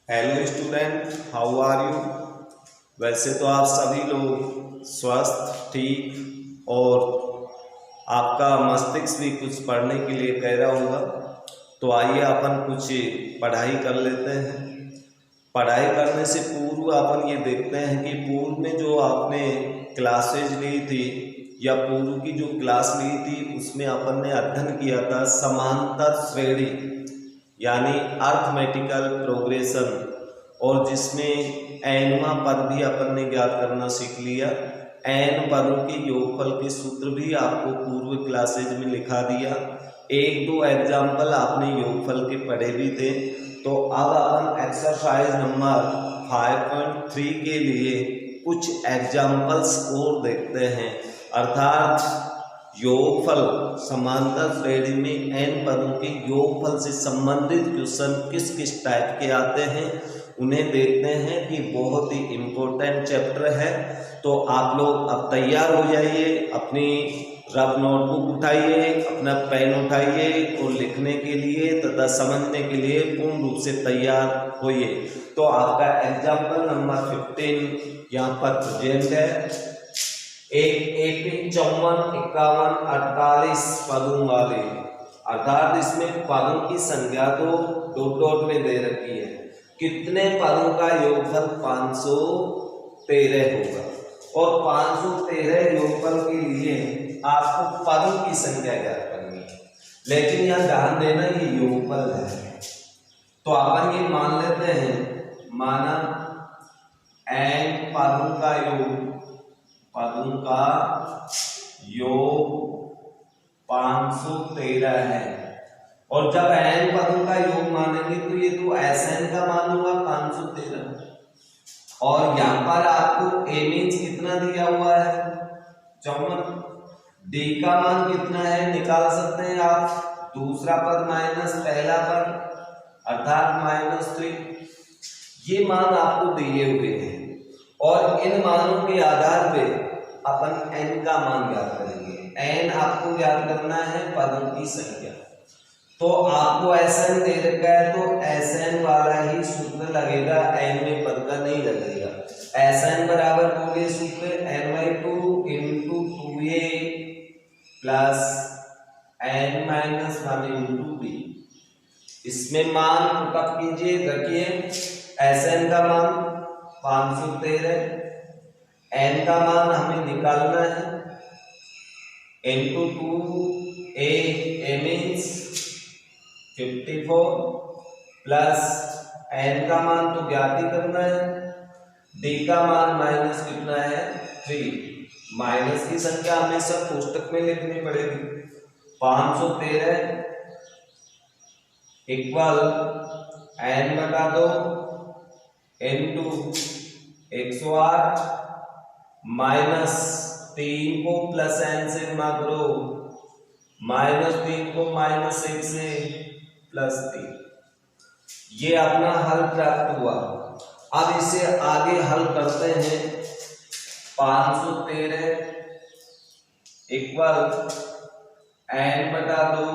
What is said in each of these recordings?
Hello student, how are you. वैसे तो आप सभी लोग स्वस्थ, ठीक और आपका मस्तिष्क भी कुछ पढ़ने के लिए कह रहा होगा। तो आइए अपन कुछ पढ़ाई कर लेते हैं। पढ़ाई करने से पूर्व अपन ये देखते हैं कि पूर्व में जो आपने क्लासेज ली थी या पूर्व की जो क्लास ली थी उसमें अपन ने अध्ययन किया था समांतर श्रेणी यानी अर्थमेटिकल प्रोग्रेशन, और जिसमें एनवा पद भी अपन ने ज्ञात करना सीख लिया। एन पदों के योगफल के सूत्र भी आपको पूर्व क्लासेज में लिखा दिया। एक दो एग्जाम्पल आपने योगफल के पढ़े भी थे। तो अब अपन एक्सरसाइज नंबर 5.3 के लिए कुछ एग्जाम्पल्स और देखते हैं, अर्थात योगफल समांतर श्रेणी में एन पदों के योगफल से संबंधित क्वेश्चन किस किस टाइप के आते हैं उन्हें देखते हैं कि बहुत ही इम्पोर्टेंट चैप्टर है। तो आप लोग अब तैयार हो जाइए, अपनी रफ नोटबुक उठाइए, अपना पेन उठाइए और लिखने के लिए तथा समझने के लिए पूर्ण रूप से तैयार होइए। तो आपका एग्जाम्पल नंबर 15 यहाँ पर प्रेजेंट है। एक 54, 51, 48 पदों वाले, अर्थात इसमें पदों की संख्या तो डॉट डॉट में दे रखी है। कितने पदों का योगफल 513 होगा, और 513 योगफल के लिए आपको पदों की संख्या ज्ञात करनी है। लेकिन यह ध्यान देना ये योगफल है, तो अपन ये मान लेते हैं, माना एन पदों का योग 513 है। और जब एन पदों का योग मानेंगे तो ये तो एस एन का मान होगा 513। और यहां पर आपको ए मीन्स कितना दिया हुआ है 54, डी का मान कितना है निकाल सकते हैं आप, दूसरा पद माइनस पहला पद अर्थात -3। ये मान आपको दिए हुए हैं और इन मानों के आधार पे अपन एन का मान ज्ञात करेंगे। एन आपको ज्ञात करना है पदों की संख्या। तो आपको एस एन दे रखा है तो एस एन वाला ही सूत्र लगेगा, एन में पद का नहीं लगेगा। एस एन बराबर होंगे सूत्र n/2 into 2a plus n-1 into b। इसमें मान पुटअप कीजिए, रखिए एस एन का मान 513, एन का मान हमें निकालना है into 2a means 54 plus N का मान तो ज्ञात ही करना है, डी का मान माइनस कितना है 3। माइनस की संख्या हमेशा कोष्टक में लिखनी पड़ेगी। 513 इक्वल n/2 इंटू 108 -3 को प्लस n से गुणा करो, -3 को -1 से +3। ये अपना हल प्राप्त हुआ। अब इसे आगे हल करते हैं। 513 इक्वल n/2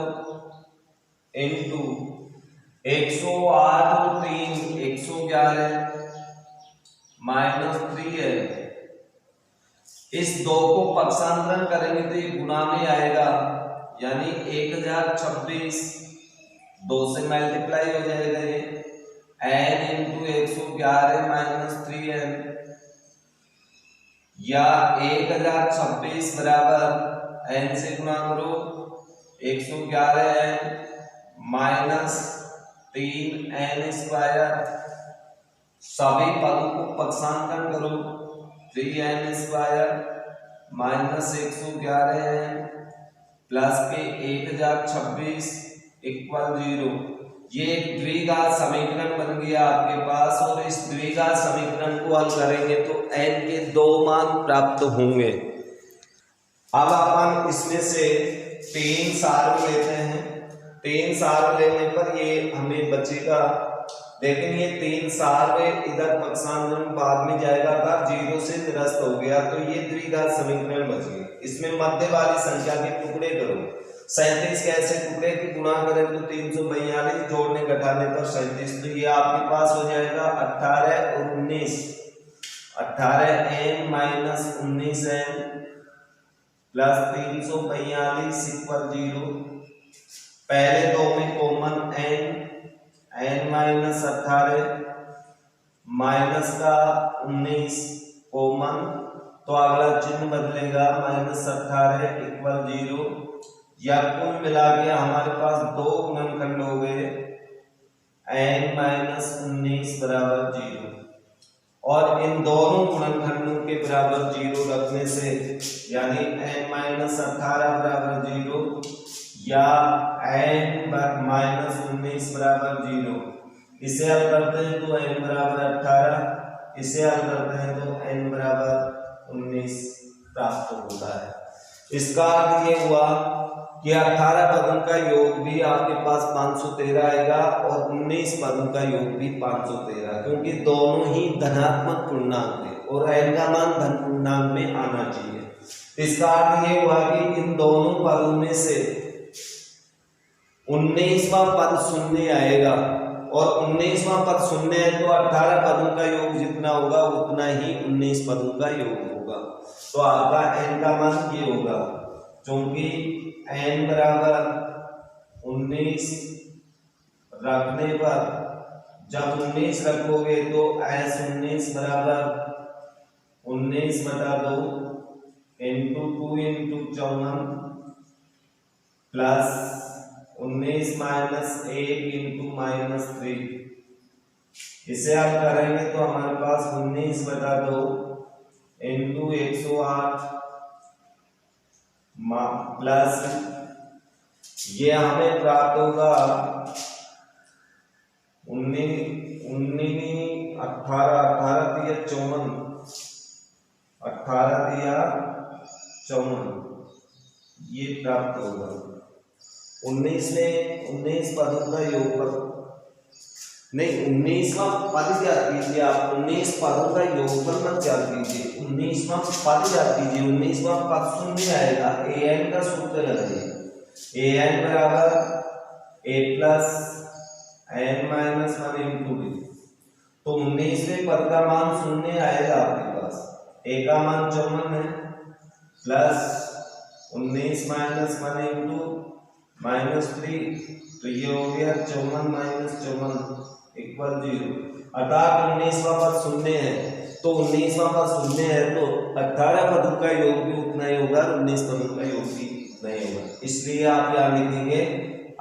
इंटू 108 और 3 111 -3 है। इस 2 को पक्षांतरण करेंगे तो ये गुणा में आएगा, यानी 1026 2 से मल्टीप्लाई हो जाएगा ये n इंटू 111 -3n, या 1026 बराबर n से गुणा करो 111n -3n²। सभी पदों को पक्षांतरण करो, 3n² -111n प्लस के 1026 इक्वल 0। ये एक द्विघात समीकरण बन गया आपके पास, और इस द्विघात समीकरण को हल करेंगे तो n के 2 मान प्राप्त होंगे। अब अपन इसमें से 3 सार लेते हैं। 3 सार लेने पर ये हमें बचेगा, लेकिन ये 3 सार में इधर पक्षांतरण बाद में जाएगा था, 0 से निरस्त हो गया, तो ये द्विघात समीकरण बच गए। इसमें मध्य वाली संख्या के टुकड़े करो, 37 कैसे टूटे कि गुणा करें तो 342, जोड़ने घटाने पर 37, तो ये आपके पास हो जाएगा 18 और 19, 18n minus 19n plus 342 equal 0। पहले दो में कॉमन n माइनस 18 माइनस का 19 कॉमन, तो अगला चिन्ह बदलेगा माइनस 18 इक्वल 0, या कुल मिला के हमारे पास दो गुणनखंड हो गए n माइनस 19 बराबर 0, और इन दोनों गुणनखंडों के बराबर 0 रखने से यानी n माइनस 18 बराबर 0 या n माइनस 19 बराबर 0, इसे हल करते हैं तो n बराबर 18, इसे हल करते हैं तो n बराबर 19 प्राप्त होता है। इसका अर्थ ये हुआ कि 18 पदों का योग भी आपके पास 513 आएगा और 19 पदों का योग भी 513, क्योंकि दोनों ही धनात्मक पूर्णांक है और n का मान धन पूर्णांक में आना चाहिए। इसका अर्थ ये हुआ कि इन दोनों पदों में से 19वां पद शून्य आएगा, और 19वां पद शून्य है तो 18 पदों का योग जितना होगा उतना ही 19 पदों का योग होगा। तो आपका n का मान ये होगा, क्योंकि n बराबर 19 रखने पर जब 19 रखोगे तो s 19 बराबर 19 बटा 2 into 2 into 54 plus 19 minus 1 into minus 3, इसे हल करेंगे तो हमारे पास 19 बटा 2 इंटू 108 प्लस ये हमें प्राप्त होगा 18 ये प्राप्त होगा। 19 में 19 पदों का योगफल नहीं, 19वां पद याद कीजिए आप, 19 पदों का योगफल मत याद कीजिए, 19वां पद याद कीजिए। 19वां पद शून्य आएगा, an का सूत्र लगाइए, an बराबर a plus n minus 1 into b, तो 19वें पद का मान शून्य आएगा आपके पास, a का मान 54 है प्लस 19 माइनस 1 इंटू माइनस 3, तो ये हो गया 54 माइनस 54 इक्वल 0। अर्थात 19वां पद शून्य है, तो 19वां पद शून्य है तो 18 पदों का योग भी उतना ही होगा, 19 पदों का योग भी नहीं होगा। इसलिए आप यहाँ लिखेंगे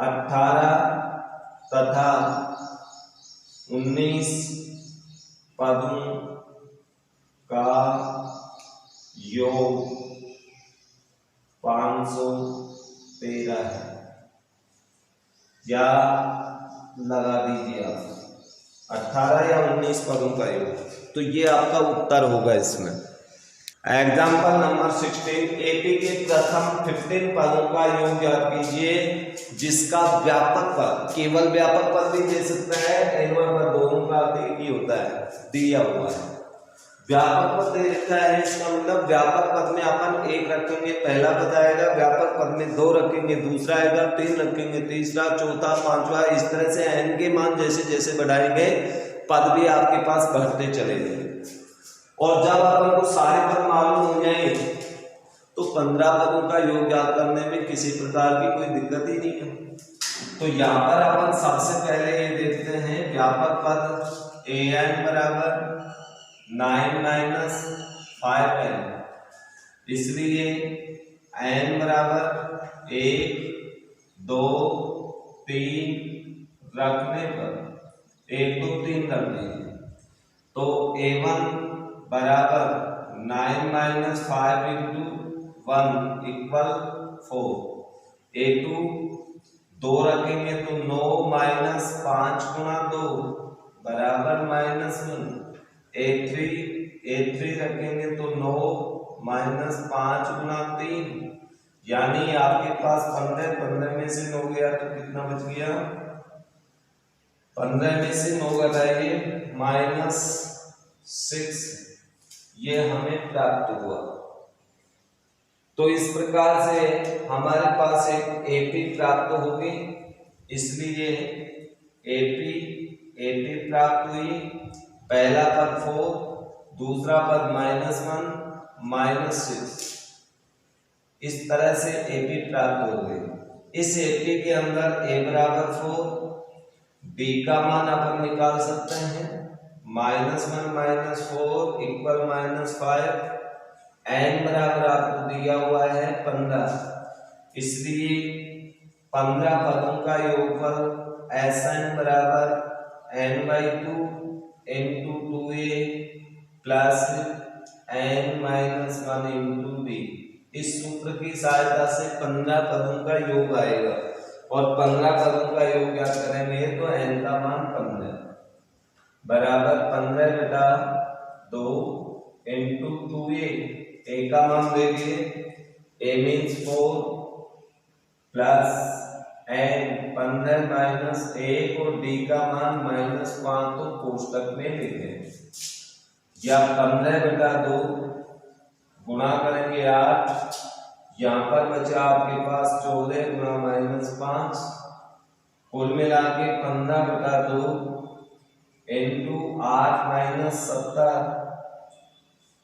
18 तथा 19 पदों का योग 513 है, या लगा दीजिए आप 18 या 19 पदों का योग, तो ये आपका उत्तर होगा इसमें। एग्जाम्पल नंबर 16, एपी के प्रथम 15 पदों का योग याद कीजिए जिसका व्यापक पद, केवल व्यापक पद भी दे सकता है, एवं पद दोनों का अर्थ एक ही होता है, दिया हुआ है। व्यापक पद दे रखा है, इसका मतलब व्यापक पद में अपन 1 रखेंगे पहला पद आएगा, व्यापक पद में 2 रखेंगे दूसरा आएगा, 3 रखेंगे तीसरा, चौथा, पांचवा, इस तरह से n के मान जैसे जैसे बढ़ाएंगे पद भी आपके पास बढ़ते चलेंगे। और जब अपन को सारे पद मालूम हो जाए तो 15 पदों का योग याद करने में किसी प्रकार की कोई दिक्कत ही नहीं है। तो यहाँ पर अपन सबसे पहले ये देखते हैं व्यापक पद an बराबर 9 माइनस 5n, इसलिए n बराबर 1 2 3 रखने पर 1 2 3 रख दीजिए, तो a1 बराबर 9 माइनस 5 इंटू 1 इक्वल 4, a2 2 रखेंगे तो 9 माइनस 5 गुणा 2 बराबर -1, a3 रखेंगे तो 9 माइनस 5 गुणा 3, यानी आपके पास 15 में से 9 गया तो कितना बच गया, 15 में से 9 घटाइए -6, ये हमें प्राप्त हुआ। तो इस प्रकार से हमारे पास एक AP प्राप्त होगी, इसलिए AP प्राप्त हुई। पहला पद 4, दूसरा पद -1 -6, इस तरह से AP प्राप्त हो गई। इस AP के अंदर A बराबर 4, B का मान अपन निकाल सकते हैं, -1 -4 = -5, n बराबर आपको दिया हुआ है 15, इसलिए 15 पदों का योगफल Sn बराबर n/2 × 2a plus n-1 × b। इस सूत्र की सहायता से 15 पदों का योग आएगा, और 15 पदों का योग क्या करेंगे तो n का मान 15 बराबर 15/2 × 2a। a का मान देखिए, a means 4 plus n 15 minus 1 और d का मान -5, तो कोष्टक में लिखें, या 15/2 गुणा करेंगे 8, यहाँ पर बचा आपके पास 14 गुणा -5, कुल मिला के 15/2 × 8 - 17,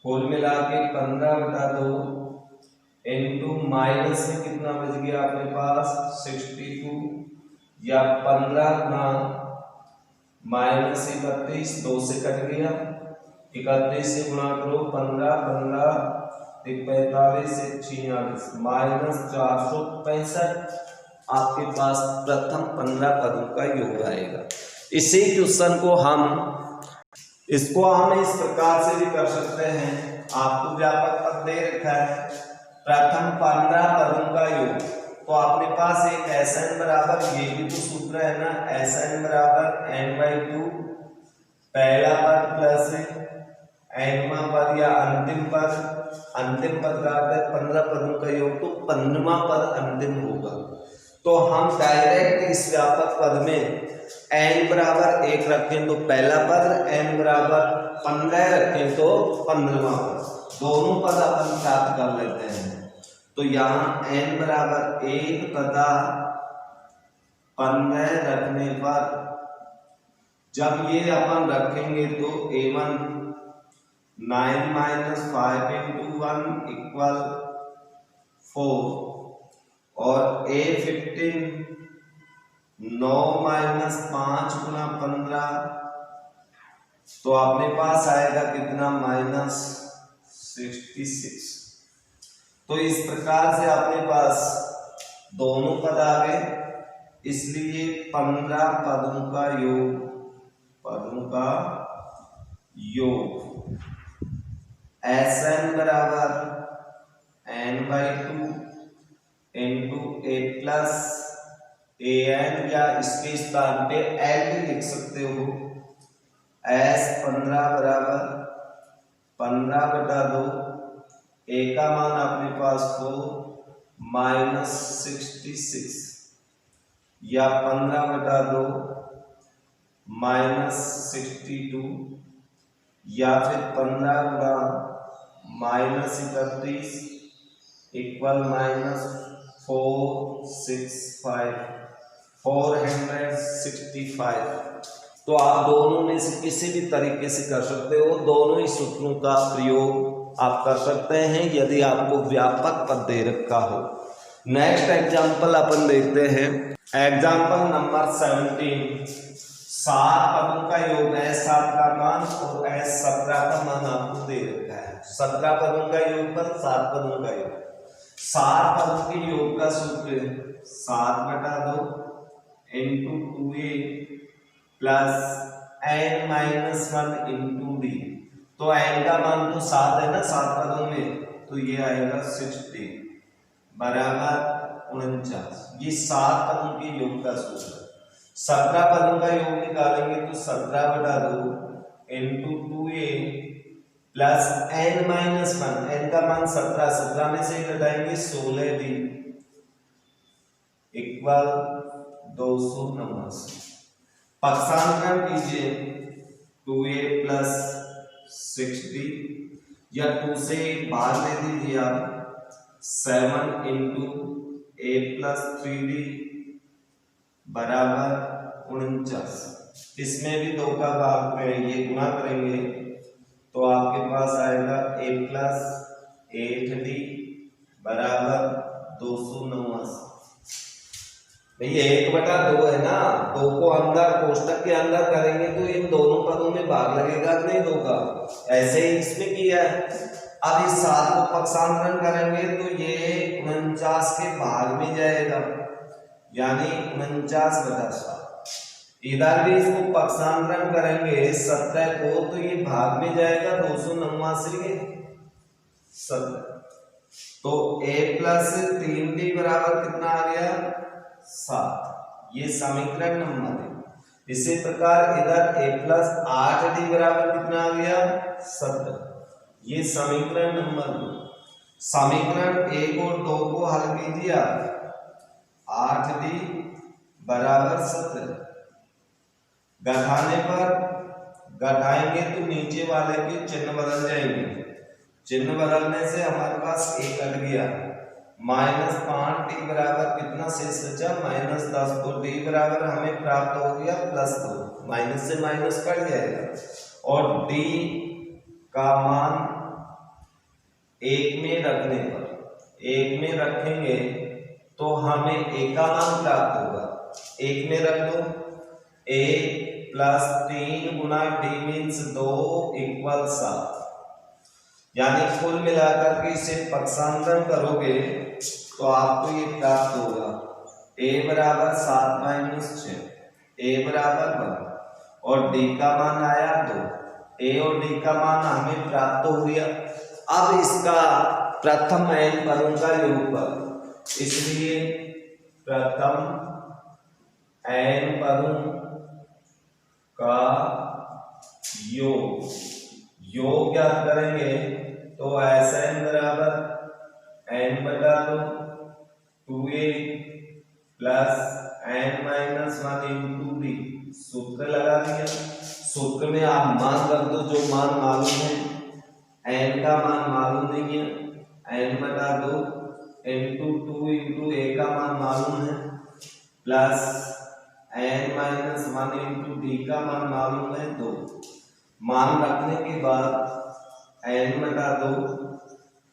कुल मिला के 15/2 × माइनस में कितना बच गया आपके पास 62, या 15 गुणा -31, 2 से कट गया, 31 से गुणा करो 15, 15 45 से 46 -465 आपके पास प्रथम 15 पदों का योग आएगा। इसी क्वेश्चन को इसको हम इस प्रकार से भी कर सकते हैं। आपको व्यापक पद दे रखा है, प्रथम 15 पदों का योग, तो आपके पास एक Sn बराबर, ये भी तो सूत्र है ना, Sn बराबर n/2 पहला पद प्लस nवां पद या अंतिम पद का अर्थ है 15 पदों का योग, तो 15वां पद अंतिम होगा। तो हम डायरेक्ट इस व्यापक पद में n बराबर 1 रखें तो पहला पद, n बराबर 15 रखें तो 15वां पद, दोनों पद अपन प्राप्त कर लेते हैं। तो यहाँ n बराबर 1 तथा 15 रखने पर जब ये अपन रखेंगे तो a1 9 - 5 × 1 = 4, और a15 9 - 5 × 15, तो अपने पास आएगा कितना -66। तो इस प्रकार से अपने पास दोनों पद आ गए, इसलिए 15 पदों का योग Sn बराबर n/2 × a प्लस an, या इसके स्थान पे l भी लिख सकते हो, S15 बराबर 15/2, a का मान अपने पास 4 -66, या 15/2 -62, या फिर 15 गुणा -31 =465। तो आप दोनों में से किसी भी तरीके से कर सकते हो, दोनों ही सूत्रों का प्रयोग आप कर सकते हैं यदि आपको व्यापक पद दे रखा हो। नेक्स्ट एग्जाम्पल अपन देखते हैं, एग्जाम्पल नंबर 17। 7 पदों का योग है, 7 का मान और 17 का मान आपको दे रखा है। 17 पदों का योग पर 7 पदों का योग, 7 पदों के योग का सूत्र 7/2 × 2a प्लस n-1 × d। तो n का मान तो 7 है ना 7 पदों में, तो ये आएगा 60 बराबर 49। ये 7 पदों के योग का सूत्र। 17 पदों का योग निकालेंगे तो 17/2 × 2a प्लस n-1, n का मान 17 में से घटाएंगे 16d = 279। पक्षांतरण कीजिए 2a + 60, या 2 से बाहर ले दीजिए आप, 7 इंटू ए प्लस 3d बराबर 49। इसमें भी 2 का भाग में ये गुणा करेंगे तो आपके पास आएगा ए प्लस 8d बराबर 289। भैया 1/2 है ना, 2 को अंदर कोष्टक के अंदर करेंगे तो इन दोनों पदों में भाग लगेगा कि नहीं 2 का, ऐसे ही इसमें किया है। अब इस 7 को पक्षांतरण करेंगे तो ये 49 के भाग में जाएगा, यानी 49/7। इधर भी इसको पक्षांतरण करेंगे 17 को तो ये भाग में जाएगा 289 के 17। तो a प्लस 3d बराबर कितना आ गया 7। ये समीकरण नंबर है। इसी प्रकार इधर a प्लस 8d बराबर कितना आ गया 17। ये समीकरण नंबर 2। समीकरण 1 और 2 को हल कीजिए, 8d बराबर 17। घटाने पर घटाएंगे तो नीचे वाले के चिन्ह बदल जाएंगे, चिन्ह बदलने से हमारे पास एक कट गया, -5d बराबर कितना शेष बचा -10। तो d बराबर हमें प्राप्त हो गया +2, माइनस से माइनस कट जाएगा और d का मान 1 में रखने पर 1 में रखेंगे तो हमें a का मान प्राप्त होगा। 1 में रख दो, a plus 3 Guna d means 2 = 7, यानी कुल मिलाकर के इसे पक्षांतरण करोगे तो आपको ये प्राप्त होगा a बराबर 7 - 6, a बराबर 1 और d का मान आया 2। a और d का मान हमें प्राप्त हो गया। अब इसका प्रथम n पदों का योगफल, इसलिए प्रथम n पदों का योग ज्ञात करेंगे तो Sn बराबर n/2 2a plus n-1 into d। सूत्र लगा दिया, सूत्र में आप मान रख दो जो मान मालूम है, n का मान मालूम नहीं है, n/2 इंटू 2 इंटू a का मान मालूम है प्लस n-1 इंटू d का मान मालूम है 2। मान रखने के बाद n/2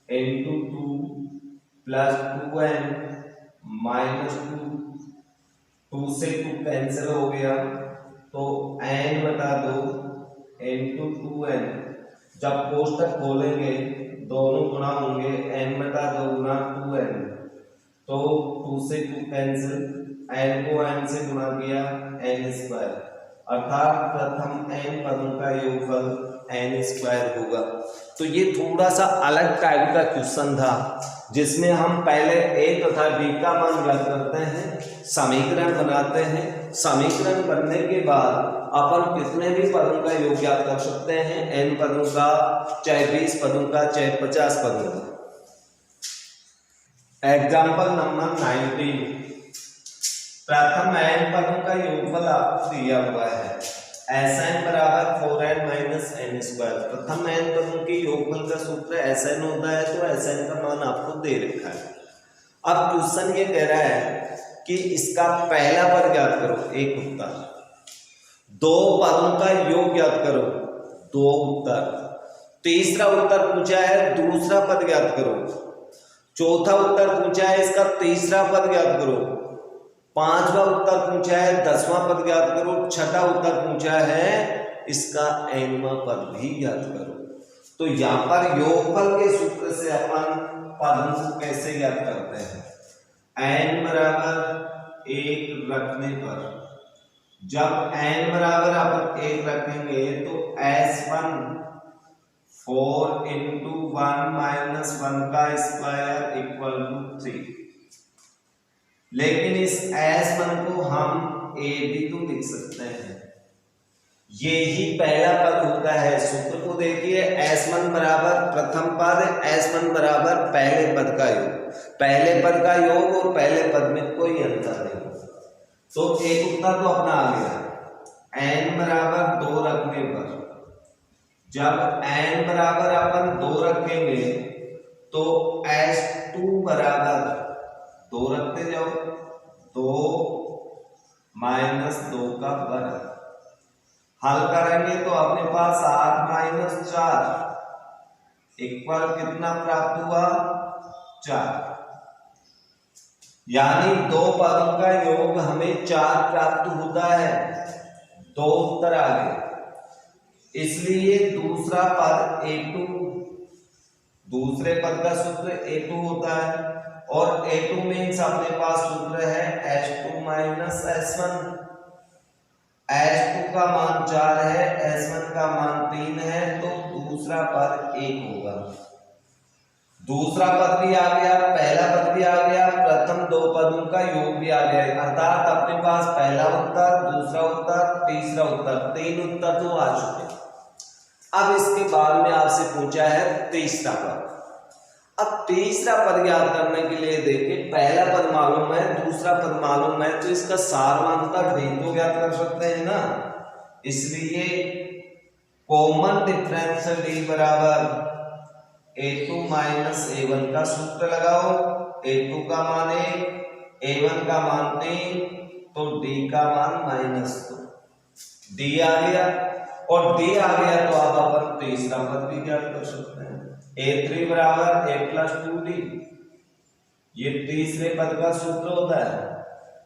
इंटू 2 प्लस 2n -2, 2 से 2 कैंसिल हो गया तो n/2 इंटू 2n। जब कोष्टक खोलेंगे दोनों गुणा होंगे, n/2 गुना 2n तो 2 से 2 कैंसिल, n को n से गुणा किया n², अर्थात प्रथम n पदों का योगफल n² होगा। तो ये थोड़ा सा अलग टाइप का क्वेश्चन था जिसमें हम पहले a तथा d का मान ज्ञात करते हैं, समीकरण बनाते हैं, समीकरण बनने के बाद अपन कितने भी पदों का योग ज्ञात कर सकते हैं, n पदों का, चाहे 20 पदों का, चाहे 50 पदों का। Example number 19। प्रथम n पदों का योगफल आपको दिया हुआ है, Sn बराबर 4n - n²। प्रथम n पदों के योगफल का सूत्र Sn होता है, तो Sn का मान आपको दे रखा है। अब क्वेश्चन ये कह रहा है कि इसका पहला पद ज्ञात करो, एक उत्तर। 2 पदों का योग ज्ञात करो, 2 उत्तर। तीसरा उत्तर पूछा है दूसरा पद ज्ञात करो। चौथा उत्तर पूछा है इसका तीसरा पद ज्ञात करो। पांचवा उत्तर पूछा है 10वां पद ज्ञात करो। छठा उत्तर पूछा है इसका nवां पद भी ज्ञात करो। तो यहाँ पर योगफल के सूत्र से अपन पदों को कैसे ज्ञात करते हैं, n बराबर 1 रखने पर, जब n बराबर अपन 1 रखेंगे तो S1 4 इंटू 1 - 1 का स्क्वायर = 3। लेकिन इस S1 को हम a भी तो लिख सकते हैं, ये ही पहला पद होता है। सूत्र को देखिए, S1 बराबर प्रथम पद, S1 बराबर पहले पद का योग। पहले पद का योग और पहले पद में कोई अंतर नहीं, तो एक उत्तर तो अपना आ गया। n बराबर 2 रखने पर, जब n बराबर अपन 2 रखेंगे तो H2 बराबर 2 रखते जाओ, 2 - 2 का वर्ग। हल करेंगे तो अपने पास 8 - 4 इक्वल कितना प्राप्त हुआ, 4। यानी दो पदों का योग हमें 4 प्राप्त होता है। 2 उत्तर आ गए। इसलिए दूसरा पद A2, दूसरे पद का सूत्र A2 होता है और A2 मीन्स अपने पास सूत्र है H2 - S1। H2 का मान 4 है, S1 का मान 3 है, तो दूसरा पद 1 होगा। दूसरा पद भी आ गया, पहला पद भी आ गया, प्रथम दो पदों का योग भी आ गया, अर्थात अपने पास पहला उत्तर, दूसरा उत्तर, तीसरा उत्तर, 3 उत्तर तो आ चुके। अब इसके बाद में आपसे पूछा है तीसरा पद। अब तीसरा पद याद करने के लिए देखिए, पहला पद मालूम है, दूसरा पद मालूम है, तो इसका सारवांतर भी तो ज्ञात कर सकते हैं ना। इसलिए कॉमन डिफरेंशियल डी बराबर A2 - A1 का सूत्र लगाओ। A2 का मान 1, A1 का मान 3, तो D का मान -2। D आ गया और D आ गया तो अब अपन तीसरा पद भी ज्ञात कर सकते हैं। A3 बराबर A + 2D, ये तीसरे पद का सूत्र होता है।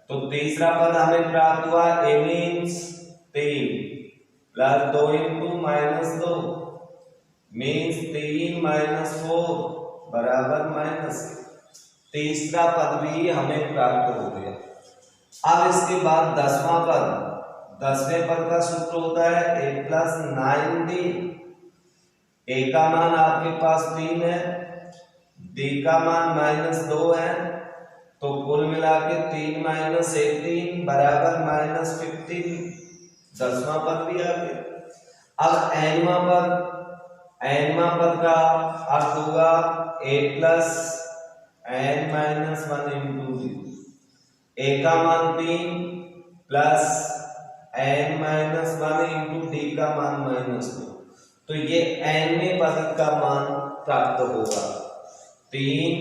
तो तीसरा पद हमें प्राप्त हुआ A मीन्स 3 + 2 × -2 मीन्स 3 - 4 बराबर -। तीसरा पद भी हमें प्राप्त हो गया। अब इसके बाद 10वां पद, 10वें पद का सूत्र होता है A + 9D। A का मान आपके पास 3 है, D का मान -2 है, तो कुल मिला के 3 - 18 बराबर -15। 10वां पद भी आ गया। अब nवां पद का अर्थ होगा A + n - 1 × D। A का मान 3 प्लस n - 1 × D का मान -2, तो ये nवें पद का मान प्राप्त होगा। 3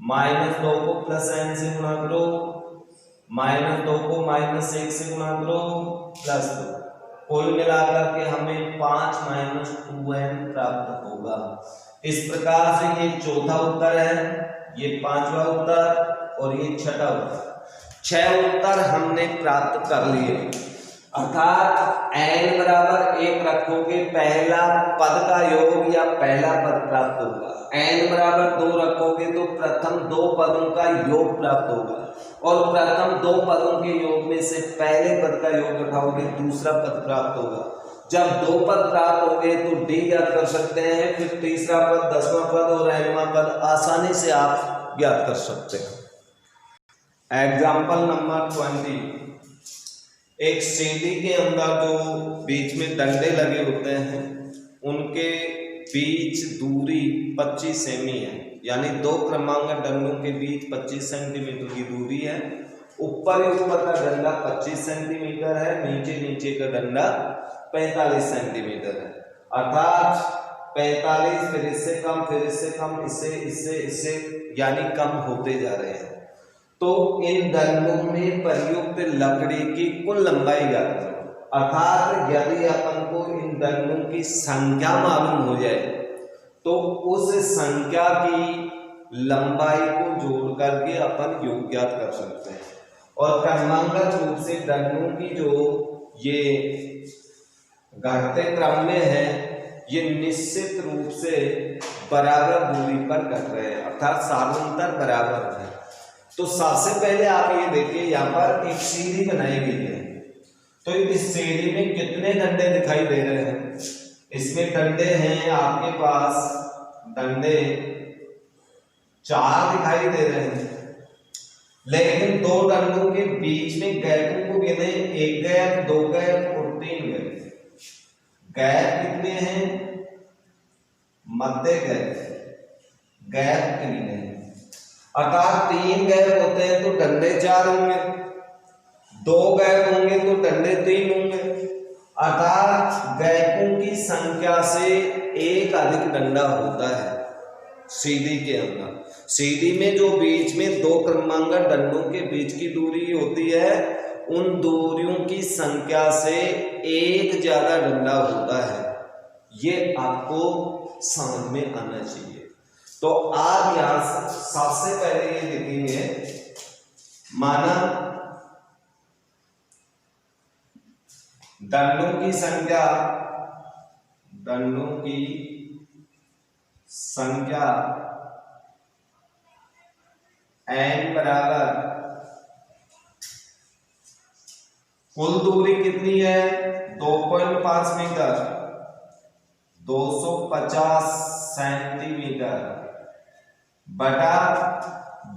-2 को +n से गुणा करो, -2 को -1 से गुणा करो, +2, कुल मिलाकर के हमें 5 - 2n प्राप्त होगा। इस प्रकार से ये चौथा उत्तर है, ये 5वां उत्तर और ये छठा उत्तर। 6 उत्तर हमने प्राप्त कर लिए, अर्थात n बराबर 1 रखोगे पहला पद का योग या पहला पद प्राप्त होगा, n बराबर 2 रखोगे तो प्रथम दो पदों का योग प्राप्त होगा, और प्रथम दो पदों के योग में से पहले पद का योग रखाओगे दूसरा पद प्राप्त होगा। जब दो पद प्राप्त हो गए तो D ज्ञात कर सकते हैं, फिर तीसरा पद, 10वां पद और nवां पद आसानी से आप ज्ञात कर सकते हैं। एग्जाम्पल नंबर 20, एक सीढ़ी के अंदर जो बीच में डंडे लगे होते हैं उनके बीच दूरी 25 सेमी है, यानी दो क्रमांक डंडों के बीच 25 सेंटीमीटर की दूरी है। ऊपर का डंडा 25 सेंटीमीटर है, नीचे का डंडा 45 सेंटीमीटर है, अर्थात 45 फिर इससे कम, फिर इससे कम, इससे यानी कम होते जा रहे हैं। तो इन डंडों में प्रयुक्त लकड़ी की कुल लंबाई ज्ञात करो, अर्थात यदि अपन को इन डंडों की संख्या मालूम हो जाए तो उस संख्या की लंबाई को जोड़ करके अपन योग ज्ञात कर सकते हैं। और क्रमांकगत रूप से डंडों की जो ये घटते क्रम में है, ये निश्चित रूप से बराबर दूरी पर घट रहे हैं, अर्थात सामांतर बराबर है। तो सबसे पहले आप ये देखिए, यहाँ पर एक सीढ़ी बनाई गई है, तो इस सीढ़ी में कितने डंडे दिखाई दे रहे हैं? इसमें डंडे हैं आपके पास, डंडे 4 दिखाई दे रहे हैं, लेकिन दो डंडों के बीच में गैपों को गिने, 1 गैप, 2 गैप और 3 गैप। गैप कितने हैं? मध्य गैप 3 है, अर्थात 3 गैप होते हैं तो डंडे 4 होंगे, 2 गैप होंगे तो डंडे 3 होंगे, अर्थात गैपों की संख्या से एक अधिक डंडा होता है। सीधी के अंदर। सीधी में जो बीच में दो क्रमांगत डंडों के बीच की दूरी होती है, उन दूरियों की संख्या से एक ज्यादा डंडा होता है। ये आपको समझ में आना चाहिए। तो आप यहां सबसे पहले ये लिखेंगे, माना डंडों की संख्या n बराबर, कुल दूरी कितनी है 2.5 मीटर, 250 सेंटीमीटर बटा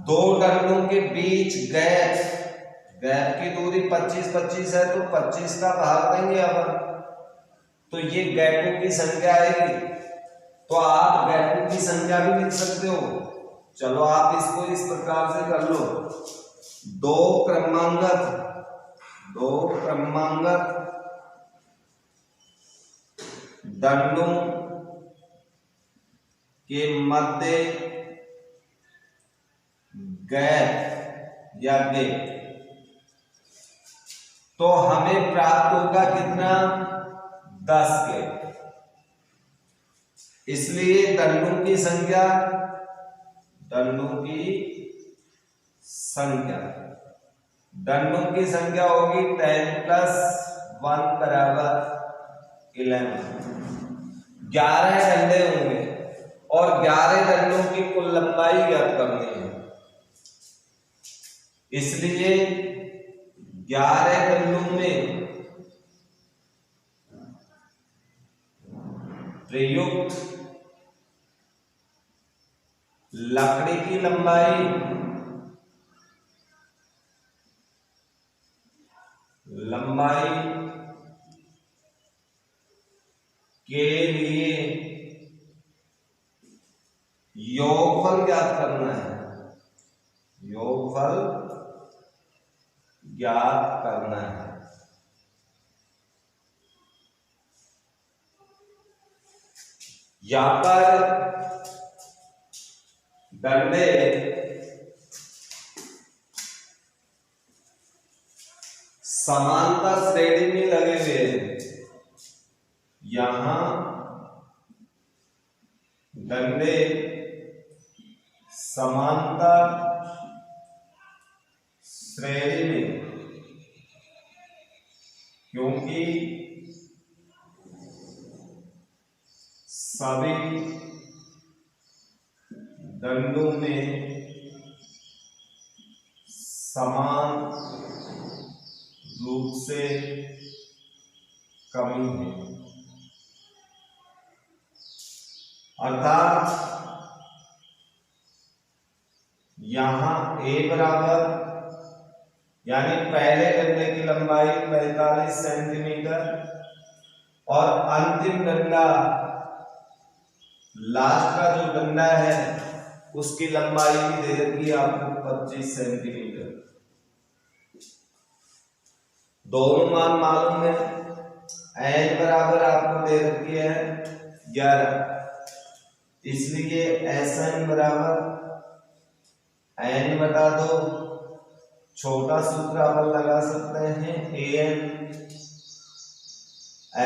दो डंडों के बीच गैप की दूरी 25-25 है, तो 25 का भाग देंगे अपन, तो ये गैपों की संख्या आएगी। तो आप गैपों की संख्या भी लिख सकते हो। चलो आप इसको इस प्रकार से कर लो, दो क्रमांगत डंडों के मध्य गैप या गेप, तो हमें प्राप्त होगा कितना 10 गेप। इसलिए डंडों की संख्या होगी 10 + 1 बराबर 11। 11 डंडे होंगे और 11 डंडों की कुल लंबाई ज्ञात करनी है। इसलिए 11 डंडों में प्रयुक्त लकड़ी की लंबाई के लिए योगफल ज्ञात करना है, यहां पर डंडे समांतर श्रेणी में लगे हुए हैं। यहां डंडे समांतर श्रेणी में, क्योंकि सभी डंडों में समान रूप से कमी है, अर्थात यहां a बराबर, यानी पहले डंडे की लंबाई 45 सेंटीमीटर और अंतिम डंडा लास्ट का जो डंडा है उसकी लंबाई भी दे रखी है आपको 25 सेंटीमीटर। दोनों मान मालूम है। n बराबर आपको दे रखी है 11, इसलिए Sn बराबर n बटा 2, छोटा सूत्र अपन लगा सकते हैं An,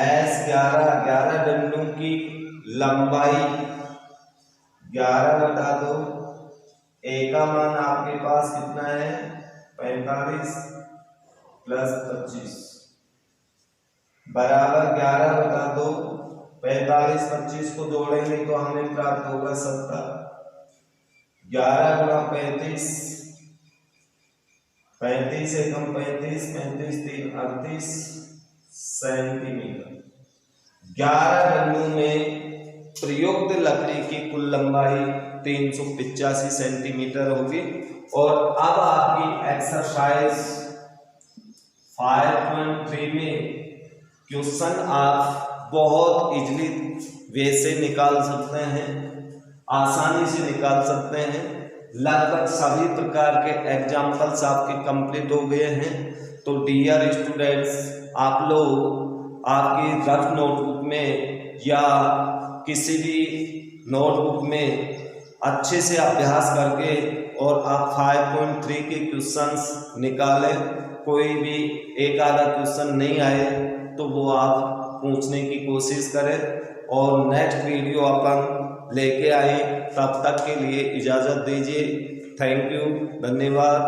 S 11 डंडों की लंबाई 11 बटा 2, a का मान आपके पास कितना है 45 + 25 बराबर 11 बटा 2। 45 25 को जोड़ेंगे तो हमें प्राप्त होगा 70। 11 × 35, 35 एकम 35, 35 3 38 सेंटीमीटर। 11 डंडों में प्रयुक्त लकड़ी की कुल लंबाई 385 सेंटीमीटर होगी। और अब आपकी एक्सरसाइज 5.3 में क्वेश्चन आप बहुत इजीली वे से निकाल सकते हैं, आसानी से निकाल सकते हैं। लगभग सभी प्रकार के एग्जाम्पल्स आपके कंप्लीट हो गए हैं। तो डियर स्टूडेंट्स, आप लोग आपकी रफ नोटबुक में या किसी भी नोटबुक में अच्छे से अभ्यास करके और आप 5.3 के क्वेश्चंस निकालें। कोई भी एक आधा क्वेश्चन नहीं आए तो वो आप पूछने की कोशिश करें और नेक्स्ट वीडियो अपन लेके आए। तब तक के लिए इजाज़त दीजिए। थैंक यू, धन्यवाद।